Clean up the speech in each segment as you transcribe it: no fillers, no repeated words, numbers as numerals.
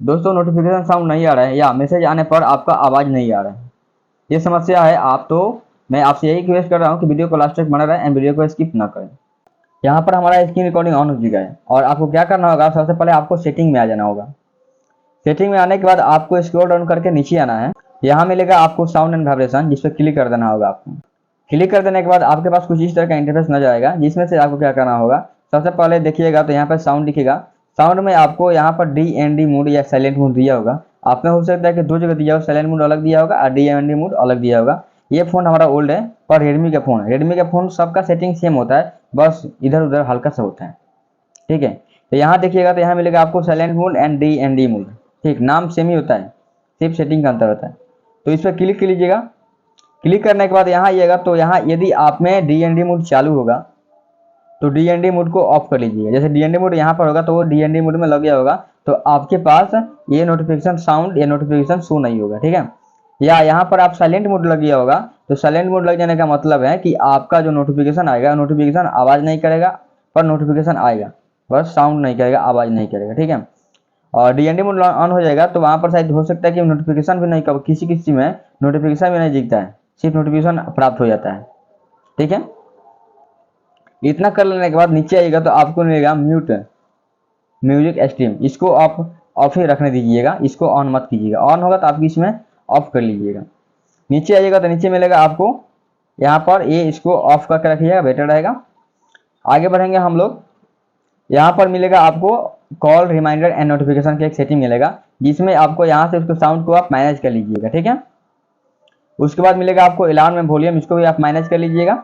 दोस्तों notification sound नहीं आ रहा है या मैसेज आने पर आपका आवाज़ नहीं आ रहा है, ये समस्या है आप तो मैं आपसे यही रिक्वेस्ट कर रहा हूँ कि वीडियो को लास्ट तक बना रहे एंड वीडियो को स्किप ना करें। यहाँ पर हमारा स्क्रीन रिकॉर्डिंग ऑन हो चुका है और आपको क्या करना होगा, सबसे पहले आपको सेटिंग में आ जाना होगा। सेटिंग में आने के बाद आपको स्क्रॉल डाउन करके नीचे आना है। यहाँ मिलेगा आपको साउंड एंड वाइब्रेशन, जिस पर क्लिक कर देना होगा आपको। क्लिक कर देने के बाद आपके पास कुछ इस तरह का इंटरफेस नजर आएगा, जिसमें से आपको क्या करना होगा, सबसे पहले देखिएगा तो यहाँ पर साउंड दिखेगा। साउंड में आपको यहाँ पर DND मोड या साइलेंट मोड दिया होगा। आप में हो सकता है कि दो जगह दिया हो, साइलेंट मोड अलग दिया होगा और DND मोड अलग दिया होगा। ये फोन हमारा ओल्ड है पर रेडमी का फोन है। रेडमी का फोन सबका सेटिंग सेम होता है, बस इधर उधर हल्का सा होता है। ठीक है, तो यहाँ देखिएगा तो यहाँ मिलेगा आपको silent mode and DND mode. ठीक, नाम सेम ही होता है, सिर्फ सेटिंग का अंतर होता है। तो इस पर क्लिक कर लीजिएगा। क्लिक करने के बाद यहाँ आइएगा तो यहाँ यदि आप में DND मोड चालू होगा तो DND मोड को ऑफ कर लीजिएगा। जैसे DND मोड यहाँ पर होगा तो वो DND मोड में लग गया होगा, तो आपके पास ये नोटिफिकेशन साउंड या नोटिफिकेशन शो नहीं होगा। ठीक है, या यहाँ पर आप साइलेंट मोड लग गया होगा, तो साइलेंट मोड लग जाने का मतलब है कि आपका जो नोटिफिकेशन आएगा, नोटिफिकेशन आवाज़ नहीं करेगा पर नोटिफिकेशन आएगा, बस साउंड नहीं करेगा, आवाज़ नहीं करेगा। ठीक है, और DND मोड ऑन हो जाएगा तो वहाँ पर शायद हो सकता है कि नोटिफिकेशन भी नहीं, किसी किसी में नोटिफिकेशन भी नहीं दिखता है, सिर्फ नोटिफिकेशन प्राप्त हो जाता है। ठीक है, इतना कर लेने के बाद नीचे आइएगा तो आपको मिलेगा म्यूट म्यूजिक स्ट्रीम। इसको आप ऑफ ही रखने दीजिएगा, इसको ऑन मत कीजिएगा। ऑन होगा तो आप इसमें ऑफ कर लीजिएगा। नीचे आइएगा तो नीचे मिलेगा आपको यहाँ पर, ये इसको ऑफ करके रखिएगा, बेटर रहेगा। आगे बढ़ेंगे हम लोग। यहाँ पर मिलेगा आपको कॉल रिमाइंडर एंड नोटिफिकेशन की एक सेटिंग मिलेगा, जिसमें आपको यहाँ से उसको साउंड को आप मैनेज कर लीजिएगा। ठीक है, उसके बाद मिलेगा आपको अलार्म एंड वॉल्यूम, इसको भी आप मैनेज कर लीजिएगा।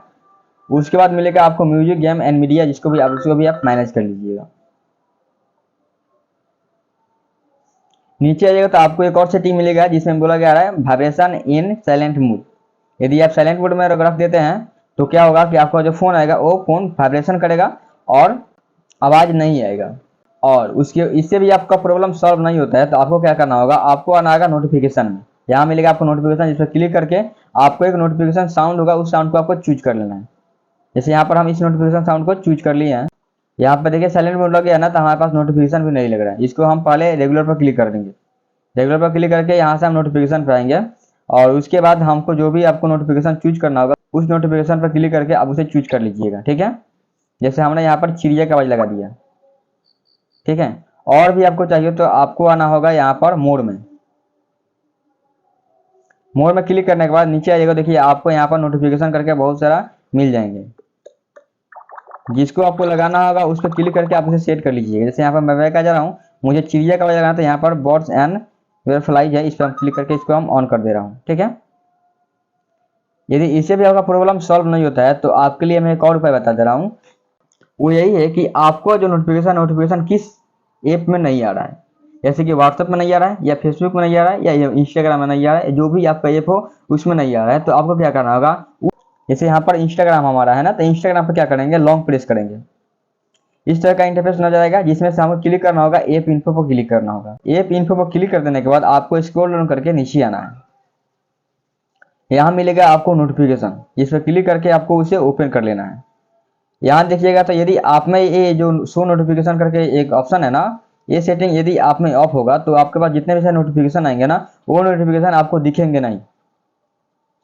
उसके बाद मिलेगा आपको म्यूजिक, गेम एंड मीडिया, उसको भी आप मैनेज कर लीजिएगा। नीचे आइएगा तो आपको एक और सेटिंग मिलेगा जिसमें बोला गया है वाइब्रेशन इन साइलेंट मोड। यदि आप साइलेंट मोड में अगर रख देते हैं तो क्या होगा कि आपका जो फोन आएगा वो फोन वाइब्रेशन करेगा और आवाज नहीं आएगा। और उसके इससे भी आपका प्रॉब्लम सॉल्व नहीं होता है तो आपको क्या करना होगा, आपको आना होगा नोटिफिकेशन में। यहाँ मिलेगा आपको नोटिफिकेशन, जिस पर क्लिक करके आपको एक नोटिफिकेशन साउंड होगा, उस साउंड को आपको चूज कर लेना है। जैसे यहाँ पर हम इस नोटिफिकेशन साउंड को चूज कर लिए हैं। यहाँ पर देखिए साइलेंट मोड लग गया ना, तो हमारे पास नोटिफिकेशन भी नहीं लग रहा है। इसको हम पहले रेगुलर पर क्लिक कर देंगे। रेगुलर पर क्लिक करके यहाँ से हम नोटिफिकेशन पर आएंगे और उसके बाद हमको जो भी आपको नोटिफिकेशन चूज करना होगा उस नोटिफिकेशन पर क्लिक करके आप उसे चूज कर लीजिएगा। ठीक है, जैसे हमने यहाँ पर चिड़िया का आवाज लगा दिया। ठीक है, और भी आपको चाहिए तो आपको आना होगा यहाँ पर मोड में। मोड में क्लिक करने के बाद नीचे आइएगा, देखिए आपको यहाँ पर नोटिफिकेशन करके बहुत सारा मिल जाएंगे। जिसको आपको लगाना होगा उस पर क्लिक करके आप उसे सेट कर लीजिएगा। जैसे यहाँ पर मैं क्या जा रहा हूँ, मुझे चिड़िया का आवाज लगाना था, यहाँ पर बर्ड्स एंड वेयरफ्लाइज है, इस पर हम क्लिक करके इसको हम ऑन कर दे रहा हूँ। ठीक है, यदि इससे भी आपका प्रॉब्लम सॉल्व नहीं होता है तो आपके लिए मैं एक और उपाय बता दे रहा हूँ। वो यही है कि आपको जो नोटिफिकेशन किस ऐप में नहीं आ रहा है, जैसे कि व्हाट्सएप में नहीं आ रहा है या फेसबुक में नहीं आ रहा है या इंस्टाग्राम में नहीं आ रहा है, जो भी आपका ऐप हो उसमें नहीं आ रहा है, तो आपको क्या करना होगा, जैसे यहाँ पर इंस्टाग्राम हमारा है ना, तो इंस्टाग्राम पर क्या करेंगे, लॉन्ग प्रेस करेंगे। इस तरह का इंटरफेस नजर आएगा, जिसमें से हमको क्लिक करना होगा, ऐप इन्फो पर क्लिक करना होगा। ऐप इन्फो पर क्लिक कर देने के बाद आपको स्क्रॉल डाउन करके नीचे आना है। यहाँ मिलेगा आपको नोटिफिकेशन, जिस पर क्लिक करके आपको उसे ओपन कर लेना है। यहाँ देखिएगा तो यदि आप में ये जो शो नोटिफिकेशन करके एक ऑप्शन है ना, ये सेटिंग यदि आप में ऑफ होगा तो आपके पास जितने भी सारे नोटिफिकेशन आएंगे ना, वो नोटिफिकेशन आपको दिखेंगे नहीं,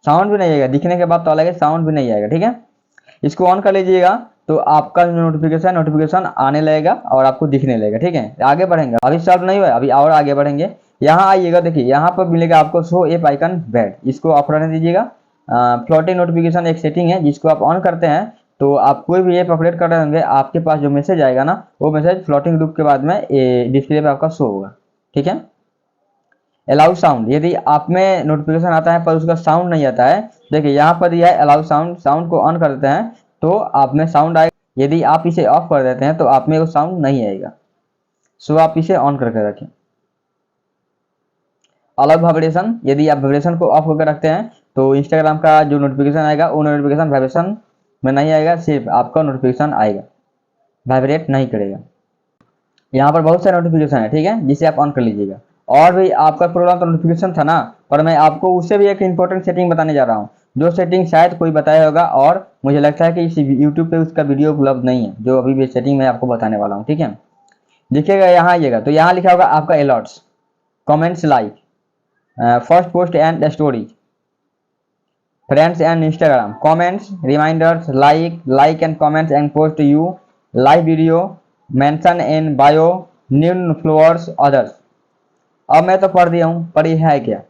साउंड भी नहीं आएगा। दिखने के बाद तो अलग है, साउंड भी नहीं आएगा। ठीक है, इसको ऑन कर लीजिएगा तो आपका नोटिफिकेशन आने लगेगा और आपको दिखने लगेगा। ठीक है, आगे बढ़ेंगे, अभी सॉल्व नहीं हुआ, अभी और आगे बढ़ेंगे। यहाँ आइएगा, देखिए यहाँ पर मिलेगा आपको शो ऐप आइकन बैड, इसको ऑफ रहने दीजिएगा। फ्लोटिंग नोटिफिकेशन एक सेटिंग है, जिसको आप ऑन करते हैं तो आप कोई भी ऐप अपडेट कर रहे होंगे, आपके पास जो मैसेज आएगा ना, वो मैसेज फ्लोटिंग लूप के बाद में डिस्प्ले पे आपका शो होगा। ठीक है, अलाउ साउंड, यदि आप में नोटिफिकेशन आता है पर उसका साउंड नहीं आता है, देखिए यहाँ पर दिया है अलाउ साउंड, साउंड को ऑन कर देते हैं तो आप में साउंड आएगा। यदि आप इसे ऑफ कर देते हैं तो आप में वो साउंड नहीं आएगा, सो आप इसे ऑन करके रखें। अलग वाइब्रेशन, यदि आप वाइब्रेशन को ऑफ करके रखते हैं तो इंस्टाग्राम का जो नोटिफिकेशन आएगा वो नोटिफिकेशन वाइब्रेशन में नहीं आएगा, सिर्फ आपका नोटिफिकेशन आएगा, वाइब्रेट नहीं करेगा। यहाँ पर बहुत सारे नोटिफिकेशन है, ठीक है, जिसे आप ऑन कर लीजिएगा। और भी आपका प्रॉब्लम तो नोटिफिकेशन था ना, पर मैं आपको उससे भी एक इंपॉर्टेंट सेटिंग बताने जा रहा हूँ, जो सेटिंग शायद कोई बताया होगा और मुझे लगता है कि इस यूट्यूब पे उसका वीडियो उपलब्ध नहीं है, जो अभी भी सेटिंग मैं आपको बताने वाला हूँ। ठीक है, देखिएगा यहाँ आइएगा तो यहाँ लिखा होगा आपका alerts. Comments like, first post and stories, friends and Instagram, comments, reminders, like and comments and post you, live video, mention in bio, new followers, others. अब मैं तो पढ़ दिया हूँ, पर ये है क्या?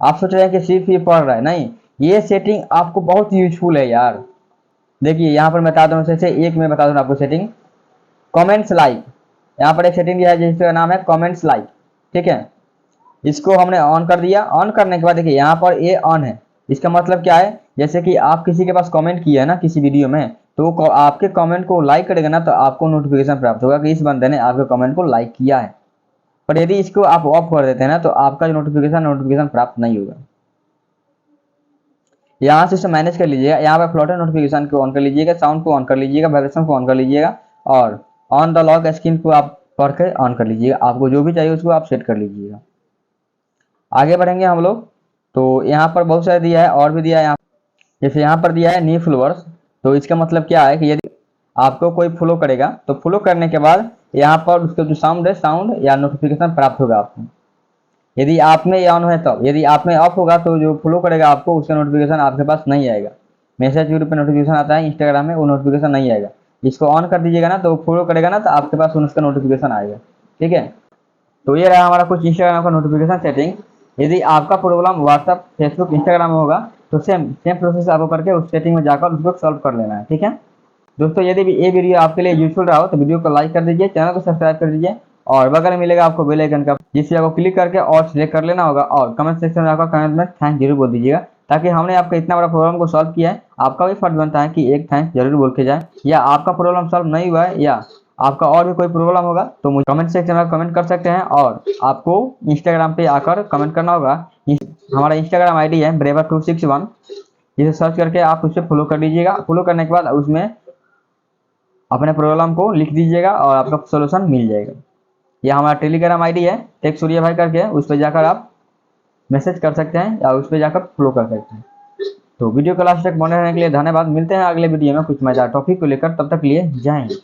आप सोच रहे हैं कि सिर्फ ये पढ़ रहा है, नहीं, ये सेटिंग आपको बहुत यूजफुल है यार। देखिए यहाँ पर मैं बता दूँ, जैसे एक मैं बता दूँ आपको सेटिंग, कमेंट्स लाइक, यहाँ पर एक सेटिंग दिया है जिसका नाम है कमेंट्स लाइक, ठीक है। इसको हमने ऑन कर दिया। ऑन करने के बाद देखिए यहाँ पर ये ऑन है। इसका मतलब क्या है, जैसे कि आप किसी के पास कमेंट किया है ना किसी वीडियो में, तो आपके कमेंट को लाइक करेगा ना, तो आपको नोटिफिकेशन प्राप्त होगा कि इस बंदे ने आपके कमेंट को लाइक किया है। पर यदि इसको आप ऑफ कर देते हैं ना, तो आपका जो नोटिफिकेशन प्राप्त नहीं होगा। यहाँ से मैनेज कर लीजिएगा, यहाँ पर फ्लोटर नोटिफिकेशन को ऑन कर लीजिएगा, साउंड को ऑन कर लीजिएगा, वाइब्रेशन को ऑन कर लीजिएगा, और ऑन द लॉक स्क्रीन को आप पढ़ के ऑन कर लीजिएगा। आपको जो भी चाहिए उसको आप सेट कर लीजिएगा। आगे बढ़ेंगे हम लोग, तो यहाँ पर बहुत सारे दिया है, और भी दिया है यहाँ, जैसे यहाँ पर दिया है न्यू फॉलोअर्स। तो इसका मतलब क्या है कि यदि आपको कोई फॉलो करेगा, तो फॉलो करने के बाद यहाँ पर उसका जो साउंड है, साउंड या नोटिफिकेशन प्राप्त होगा आपको। यदि आप में ऑन है तब, यदि आप में ऑफ होगा तो जो फॉलो करेगा आपको उसका नोटिफिकेशन आपके पास नहीं आएगा। मैसेज ग्रुप पे नोटिफिकेशन आता है, इंस्टाग्राम में वो नोटिफिकेशन नहीं आएगा। इसको ऑन कर दीजिएगा ना, तो फॉलो करेगा ना, तो आपके पास उसका नोटिफिकेशन आएगा, ठीक है। तो ये रहा हमारा कुछ इंस्टाग्राम का नोटिफिकेशन सेटिंग। यदि आपका प्रॉब्लम व्हाट्सअप, फेसबुक, इंस्टाग्राम में होगा, तो सेम प्रोसेस आपको करके उस सेटिंग में जाकर उसको सॉल्व कर लेना है, ठीक है दोस्तों। यदि भी ये वीडियो आपके लिए यूजफुल रहा हो तो वीडियो को लाइक कर दीजिए, चैनल को सब्सक्राइब कर दीजिए, और बगल में मिलेगा आपको बेल आइकन का, जिससे आपको क्लिक करके और सिलेक्ट कर लेना होगा। और कमेंट सेक्शन में आकर कमेंट में थैंक जरूर बोल दीजिएगा, ताकि हमने आपका इतना बड़ा प्रॉब्लम को सॉल्व किया है, आपका भी फर्ज बनता है कि एक थैंक जरूर बोल के जाए। या आपका प्रॉब्लम सॉल्व नहीं हुआ है, या आपका और भी कोई प्रॉब्लम होगा, तो मुझे कमेंट सेक्शन में कमेंट कर सकते हैं। और आपको इंस्टाग्राम पे आकर कमेंट करना होगा। हमारा इंस्टाग्राम आईडी है braver261, जिसे सर्च करके आप उससे फॉलो कर लीजिएगा। फॉलो करने के बाद उसमें अपने प्रॉब्लम को लिख दीजिएगा और आपका सोल्यूशन मिल जाएगा। यह हमारा टेलीग्राम आईडी है, टेक सूर्य भाई करके, उस पर जाकर आप मैसेज कर सकते हैं या उस पर जाकर फॉलो कर सकते हैं। तो वीडियो को लास्ट तक बने रहने के लिए धन्यवाद। मिलते हैं अगले वीडियो में कुछ मजेदार टॉपिक को लेकर, तब तक लिए जय हिंद।